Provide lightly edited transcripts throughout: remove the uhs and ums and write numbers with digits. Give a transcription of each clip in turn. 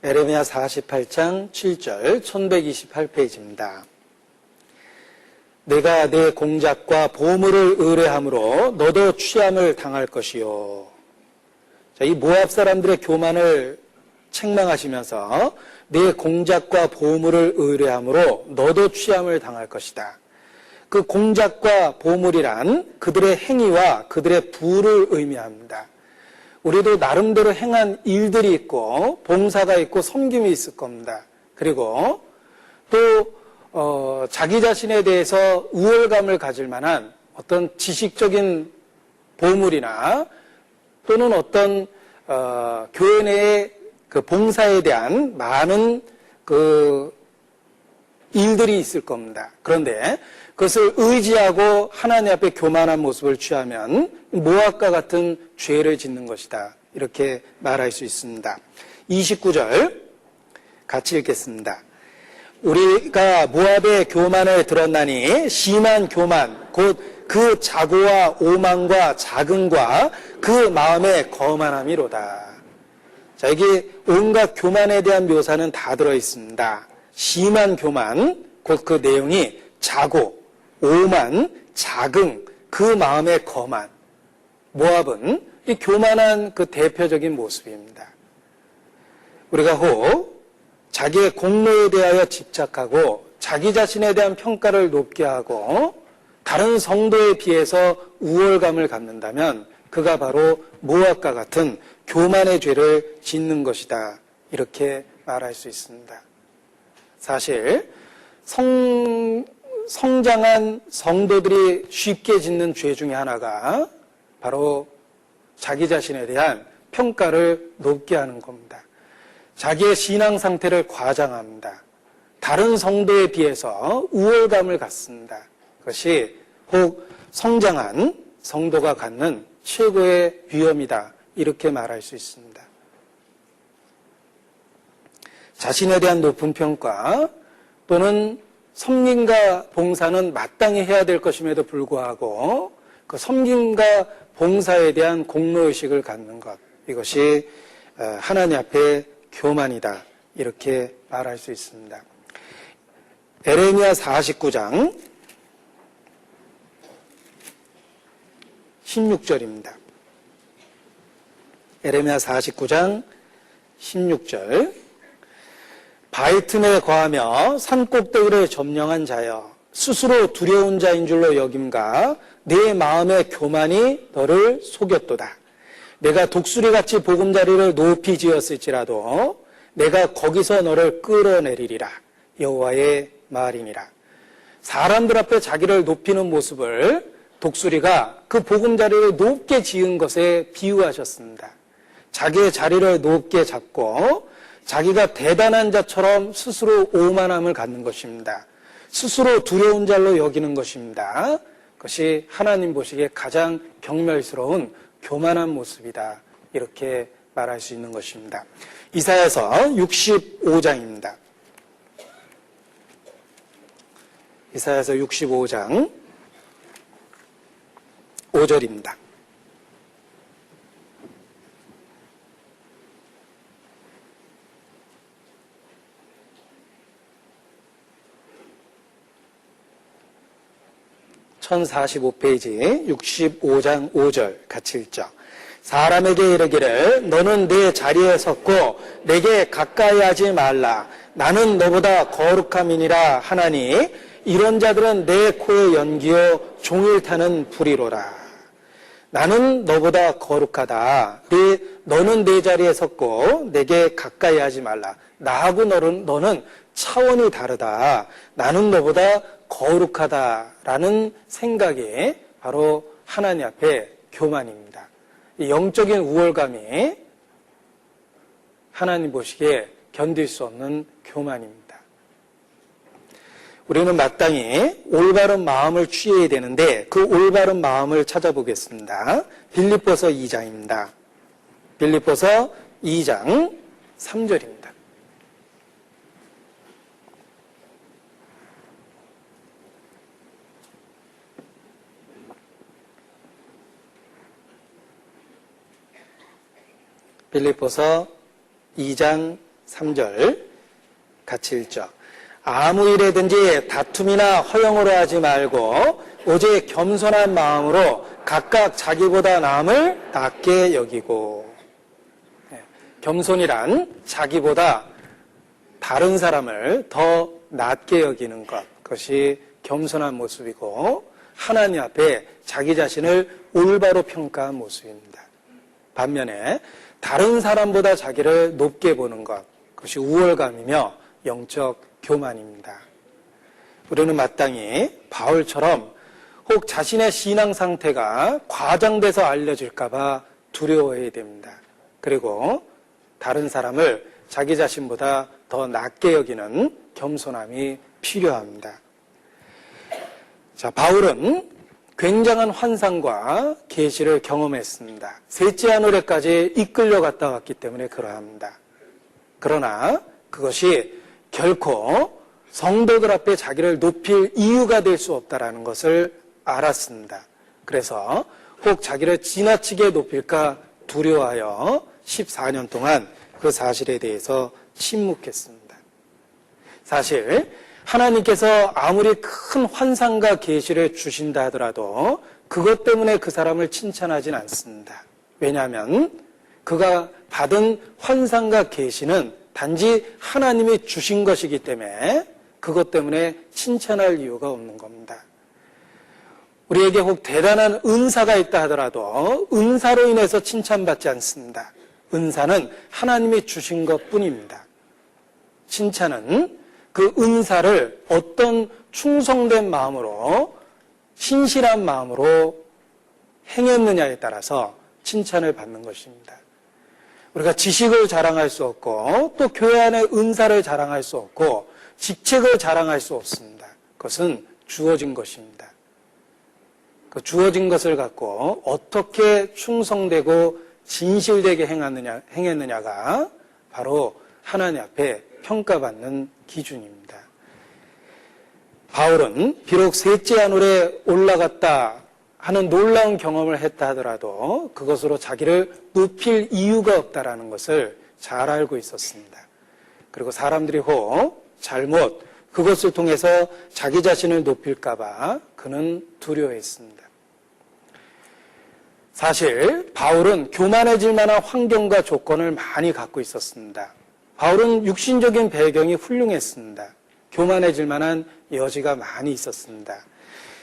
에레미야 48장 7절 1128페이지입니다. 내가 내 공작과 보물을 의뢰함으로 너도 취함을 당할 것이요. 자, 이 모압 사람들의 교만을 책망하시면서 내 공작과 보물을 의뢰함으로 너도 취함을 당할 것이다. 그 공작과 보물이란 그들의 행위와 그들의 부를 의미합니다. 우리도 나름대로 행한 일들이 있고 봉사가 있고 섬김이 있을 겁니다. 그리고 또 자기 자신에 대해서 우월감을 가질 만한 어떤 지식적인 보물이나 또는 어떤 교회 내의 그 봉사에 대한 많은 그 일들이 있을 겁니다. 그런데 그것을 의지하고 하나님 앞에 교만한 모습을 취하면 모압과 같은 죄를 짓는 것이다. 이렇게 말할 수 있습니다. 29절 같이 읽겠습니다. 우리가 모압의 교만을 들었나니 심한 교만 곧 그 자고와 오만과 자긍과 그 마음의 거만함이로다. 자, 이게 온갖 교만에 대한 묘사는 다 들어 있습니다. 심한 교만 곧 그 내용이 자고 오만 자긍 그 마음의 거만. 모압은 이 교만한 그 대표적인 모습입니다. 우리가 혹 자기의 공로에 대하여 집착하고 자기 자신에 대한 평가를 높게 하고 다른 성도에 비해서 우월감을 갖는다면 그가 바로 모압과 같은 교만의 죄를 짓는 것이다. 이렇게 말할 수 있습니다. 사실 성장한 성도들이 쉽게 짓는 죄 중에 하나가 바로 자기 자신에 대한 평가를 높게 하는 겁니다. 자기의 신앙 상태를 과장합니다. 다른 성도에 비해서 우월감을 갖습니다. 그것이 혹 성장한 성도가 갖는 최고의 위험이다. 이렇게 말할 수 있습니다. 자신에 대한 높은 평가 또는 섬김과 봉사는 마땅히 해야 될 것임에도 불구하고 그 섬김과 봉사에 대한 공로의식을 갖는 것, 이것이 하나님 앞에 교만이다. 이렇게 말할 수 있습니다. 에레미야 49장 16절입니다. 에레미야 49장 16절 바위 틈에 거하며 산꼭대기를 점령한 자여 스스로 두려운 자인 줄로 여김과 내 마음의 교만이 너를 속였도다. 내가 독수리같이 보금자리를 높이 지었을지라도 내가 거기서 너를 끌어내리리라. 여호와의 말이니라. 사람들 앞에 자기를 높이는 모습을 독수리가 그 보금자리를 높게 지은 것에 비유하셨습니다. 자기의 자리를 높게 잡고 자기가 대단한 자처럼 스스로 오만함을 갖는 것입니다. 스스로 두려운 자로 여기는 것입니다. 그것이 하나님 보시기에 가장 경멸스러운 교만한 모습이다. 이렇게 말할 수 있는 것입니다. 이사야서 65장입니다. 이사야서 65장 5절입니다. (1045페이지) 65장 5절 같이 읽죠. 사람에게 이르기를 너는 내 자리에 섰고 내게 가까이 하지 말라. 나는 너보다 거룩함이니라 하나니 이런 자들은 내 코에 연기요 종일 타는 불이로라. 나는 너보다 거룩하다. 너는 내 자리에 섰고 내게 가까이 하지 말라. 나하고 너는 차원이 다르다. 나는 너보다 거룩하다라는 생각이 바로 하나님 앞에 교만입니다. 이 영적인 우월감이 하나님 보시기에 견딜 수 없는 교만입니다. 우리는 마땅히 올바른 마음을 취해야 되는데 그 올바른 마음을 찾아보겠습니다. 빌립보서 2장입니다. 빌립보서 2장 3절입니다. 빌립보서 2장 3절 같이 읽죠. 아무 일에든지 다툼이나 허영으로 하지 말고 오직 겸손한 마음으로 각각 자기보다 남을 낮게 여기고. 겸손이란 자기보다 다른 사람을 더 낮게 여기는 것, 그것이 겸손한 모습이고 하나님 앞에 자기 자신을 올바로 평가한 모습입니다. 반면에 다른 사람보다 자기를 높게 보는 것, 그것이 우월감이며 영적 교만입니다. 우리는 마땅히 바울처럼 혹 자신의 신앙 상태가 과장돼서 알려질까 봐 두려워해야 됩니다. 그리고 다른 사람을 자기 자신보다 더 낮게 여기는 겸손함이 필요합니다. 자, 바울은 굉장한 환상과 계시를 경험했습니다. 셋째 하늘에까지 이끌려갔다 왔기 때문에 그러합니다. 그러나 그것이 결코 성도들 앞에 자기를 높일 이유가 될 수 없다는 것을 알았습니다. 그래서 혹 자기를 지나치게 높일까 두려워하여 14년 동안 그 사실에 대해서 침묵했습니다. 사실 하나님께서 아무리 큰 환상과 계시를 주신다 하더라도 그것 때문에 그 사람을 칭찬하진 않습니다. 왜냐하면 그가 받은 환상과 계시는 단지 하나님이 주신 것이기 때문에 그것 때문에 칭찬할 이유가 없는 겁니다. 우리에게 혹 대단한 은사가 있다 하더라도 은사로 인해서 칭찬받지 않습니다. 은사는 하나님이 주신 것뿐입니다. 칭찬은 그 은사를 어떤 충성된 마음으로 신실한 마음으로 행했느냐에 따라서 칭찬을 받는 것입니다. 우리가 지식을 자랑할 수 없고 또 교회 안에 은사를 자랑할 수 없고 직책을 자랑할 수 없습니다. 그것은 주어진 것입니다. 그 주어진 것을 갖고 어떻게 충성되고 진실되게 행했느냐가 바로 하나님 앞에 평가받는 기준입니다. 바울은 비록 셋째 하늘에 올라갔다 하는 놀라운 경험을 했다 하더라도 그것으로 자기를 높일 이유가 없다라는 것을 잘 알고 있었습니다. 그리고 사람들이 혹 잘못 그것을 통해서 자기 자신을 높일까 봐 그는 두려워했습니다. 사실 바울은 교만해질 만한 환경과 조건을 많이 갖고 있었습니다. 바울은 육신적인 배경이 훌륭했습니다. 교만해질 만한 여지가 많이 있었습니다.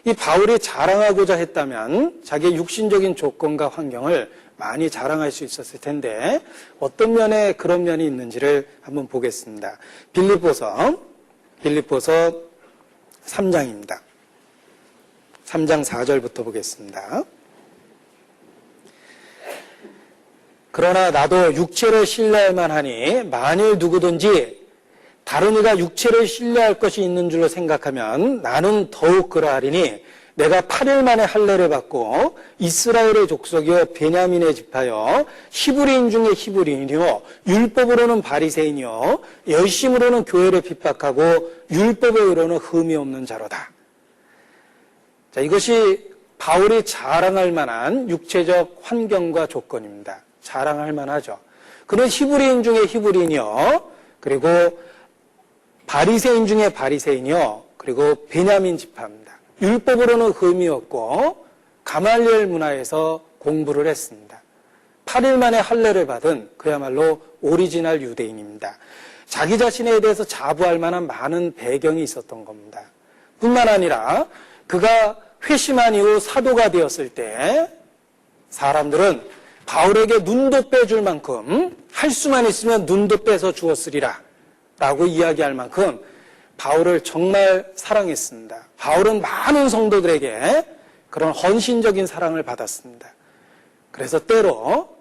이 바울이 자랑하고자 했다면 자기의 육신적인 조건과 환경을 많이 자랑할 수 있었을 텐데 어떤 면에 그런 면이 있는지를 한번 보겠습니다. 빌립보서 3장입니다. 3장 4절부터 보겠습니다. 그러나 나도 육체를 신뢰할 만하니 만일 누구든지 다른 이가 육체를 신뢰할 것이 있는 줄로 생각하면 나는 더욱 그러하리니 내가 8일 만에 할례를 받고 이스라엘의 족속이요 베냐민의 지파요 히브리인 중에 히브리인이요 율법으로는 바리새인이요 열심으로는 교회를 핍박하고 율법에 의로는 흠이 없는 자로다. 자, 이것이 바울이 자랑할 만한 육체적 환경과 조건입니다. 자랑할 만하죠. 그는 히브리인 중에 히브리인이요 그리고 바리새인 중에 바리새인이요 그리고 베냐민 지파입니다. 율법으로는 흠이 없고 가말리엘 문화에서 공부를 했습니다. 8일 만에 할례를 받은 그야말로 오리지널 유대인입니다. 자기 자신에 대해서 자부할 만한 많은 배경이 있었던 겁니다. 뿐만 아니라 그가 회심한 이후 사도가 되었을 때 사람들은 바울에게 눈도 빼줄 만큼 할 수만 있으면 눈도 빼서 주었으리라 라고 이야기할 만큼 바울을 정말 사랑했습니다. 바울은 많은 성도들에게 그런 헌신적인 사랑을 받았습니다. 그래서 때로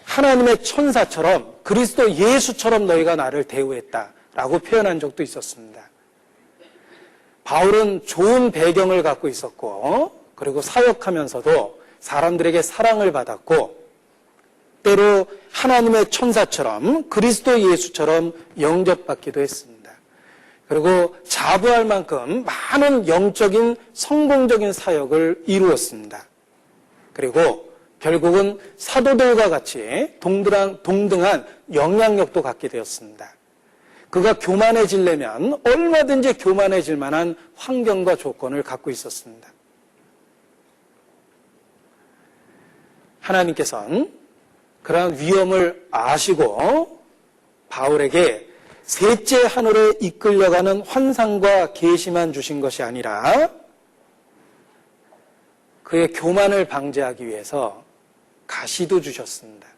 하나님의 천사처럼 그리스도 예수처럼 너희가 나를 대우했다라고 표현한 적도 있었습니다. 바울은 좋은 배경을 갖고 있었고 그리고 사역하면서도 사람들에게 사랑을 받았고 때로 하나님의 천사처럼 그리스도 예수처럼 영접받기도 했습니다. 그리고 자부할 만큼 많은 영적인 성공적인 사역을 이루었습니다. 그리고 결국은 사도들과 같이 동등한 영향력도 갖게 되었습니다. 그가 교만해지려면 얼마든지 교만해질 만한 환경과 조건을 갖고 있었습니다. 하나님께서는 그러한 위험을 아시고 바울에게 셋째 하늘에 이끌려가는 환상과 계시만 주신 것이 아니라 그의 교만을 방지하기 위해서 가시도 주셨습니다.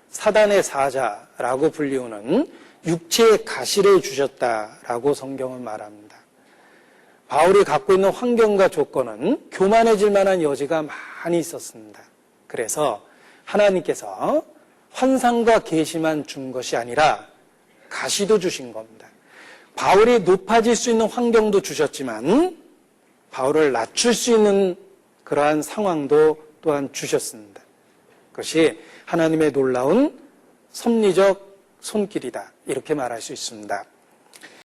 사단의 사자라고 불리우는 육체의 가시를 주셨다라고 성경은 말합니다. 바울이 갖고 있는 환경과 조건은 교만해질 만한 여지가 많이 있었습니다. 그래서 하나님께서 환상과 계시만 준 것이 아니라 가시도 주신 겁니다. 바울이 높아질 수 있는 환경도 주셨지만 바울을 낮출 수 있는 그러한 상황도 또한 주셨습니다. 그것이 하나님의 놀라운 섭리적 손길이다, 이렇게 말할 수 있습니다.